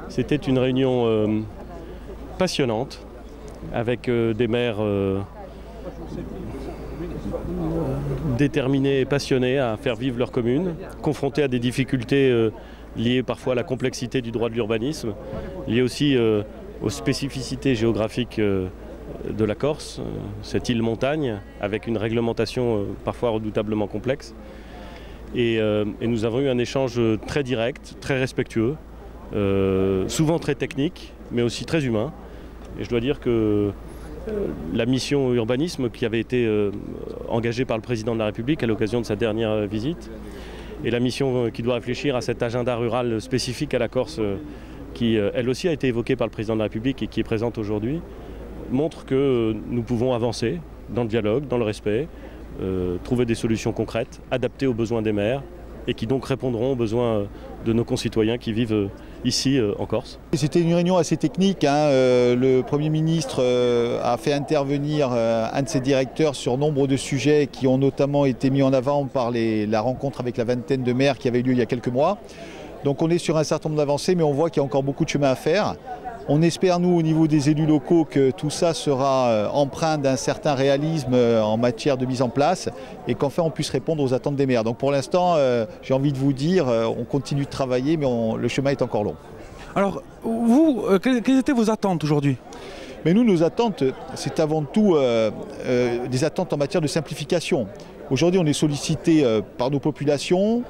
C'était une réunion passionnante avec des maires déterminés et passionnés à faire vivre leur commune, confrontés à des difficultés liées parfois à la complexité du droit de l'urbanisme, liées aussi aux spécificités géographiques de la Corse, cette île montagne, avec une réglementation parfois redoutablement complexe. Et nous avons eu un échange très direct, très respectueux, souvent très technique, mais aussi très humain. Et je dois dire que la mission urbanisme qui avait été engagée par le président de la République à l'occasion de sa dernière visite, et la mission qui doit réfléchir à cet agenda rural spécifique à la Corse, qui elle aussi a été évoquée par le président de la République et qui est présente aujourd'hui, montre que nous pouvons avancer dans le dialogue, dans le respect, trouver des solutions concrètes, adaptées aux besoins des maires et qui donc répondront aux besoins de nos concitoyens qui vivent ici en Corse. C'était une réunion assez technique. Le Premier ministre a fait intervenir un de ses directeurs sur nombre de sujets qui ont notamment été mis en avant par la rencontre avec la vingtaine de maires qui avait eu lieu il y a quelques mois. Donc on est sur un certain nombre d'avancées, mais on voit qu'il y a encore beaucoup de chemin à faire. On espère, nous, au niveau des élus locaux, que tout ça sera empreint d'un certain réalisme en matière de mise en place et qu'enfin on puisse répondre aux attentes des maires. Donc pour l'instant, j'ai envie de vous dire, on continue de travailler, mais le chemin est encore long. Alors, vous, quelles étaient vos attentes aujourd'hui ? Mais nous, nos attentes, c'est avant tout des attentes en matière de simplification. Aujourd'hui, on est sollicité par nos populations,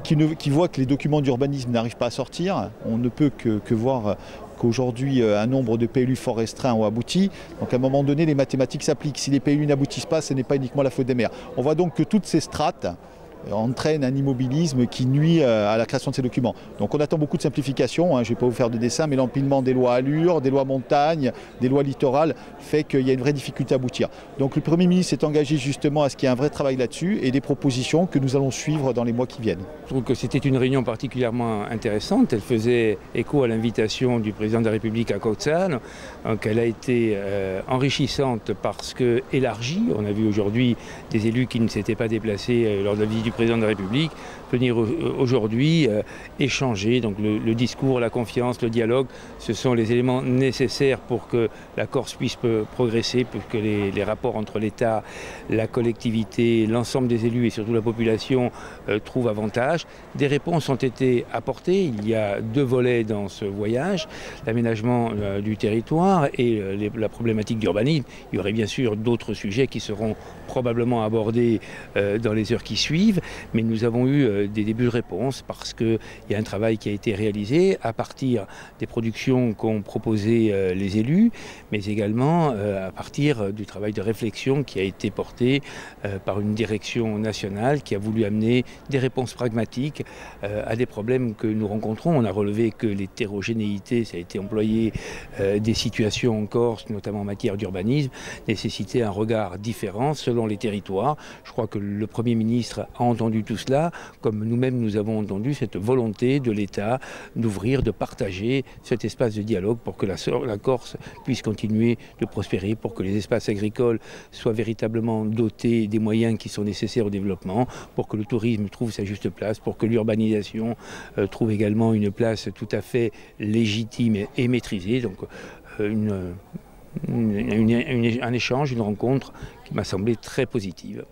qui voient que les documents d'urbanisme n'arrivent pas à sortir. On ne peut que voir qu'aujourd'hui, un nombre de PLU fort restreints ont abouti. Donc à un moment donné, les mathématiques s'appliquent. Si les PLU n'aboutissent pas, ce n'est pas uniquement la faute des maires. On voit donc que toutes ces strates entraîne un immobilisme qui nuit à la création de ces documents. Donc on attend beaucoup de simplification, je ne vais pas vous faire de dessin, mais l'empilement des lois allure, des lois montagne, des lois littorales fait qu'il y a une vraie difficulté à aboutir. Donc le Premier ministre s'est engagé justement à ce qu'il y ait un vrai travail là-dessus et des propositions que nous allons suivre dans les mois qui viennent. Je trouve que c'était une réunion particulièrement intéressante. Elle faisait écho à l'invitation du président de la République à Coxane. Donc elle a été enrichissante parce que élargie. On a vu aujourd'hui des élus qui ne s'étaient pas déplacés lors de la visite du président de la République venir aujourd'hui échanger. Donc le discours, la confiance, le dialogue, ce sont les éléments nécessaires pour que la Corse puisse progresser, pour que les rapports entre l'État, la collectivité, l'ensemble des élus et surtout la population trouvent avantage. Des réponses ont été apportées. Il y a deux volets dans ce voyage, l'aménagement du territoire et la problématique d'urbanisme. Il y aurait bien sûr d'autres sujets qui seront probablement abordés dans les heures qui suivent, mais nous avons eu des débuts de réponse parce qu'il y a un travail qui a été réalisé à partir des productions qu'ont proposées les élus, mais également à partir du travail de réflexion qui a été porté par une direction nationale qui a voulu amener des réponses pragmatiques à des problèmes que nous rencontrons. On a relevé que l'hétérogénéité, ça a été employé, des situations en Corse, notamment en matière d'urbanisme, nécessitait un regard différent selon les territoires. Je crois que le Premier ministre a entendu tout cela, comme nous-mêmes nous avons entendu cette volonté de l'État d'ouvrir, de partager cet espace de dialogue pour que la Corse puisse continuer de prospérer, pour que les espaces agricoles soient véritablement dotés des moyens qui sont nécessaires au développement, pour que le tourisme trouve sa juste place, pour que l'urbanisation trouve également une place tout à fait légitime et maîtrisée. Donc un échange, une rencontre qui m'a semblé très positive.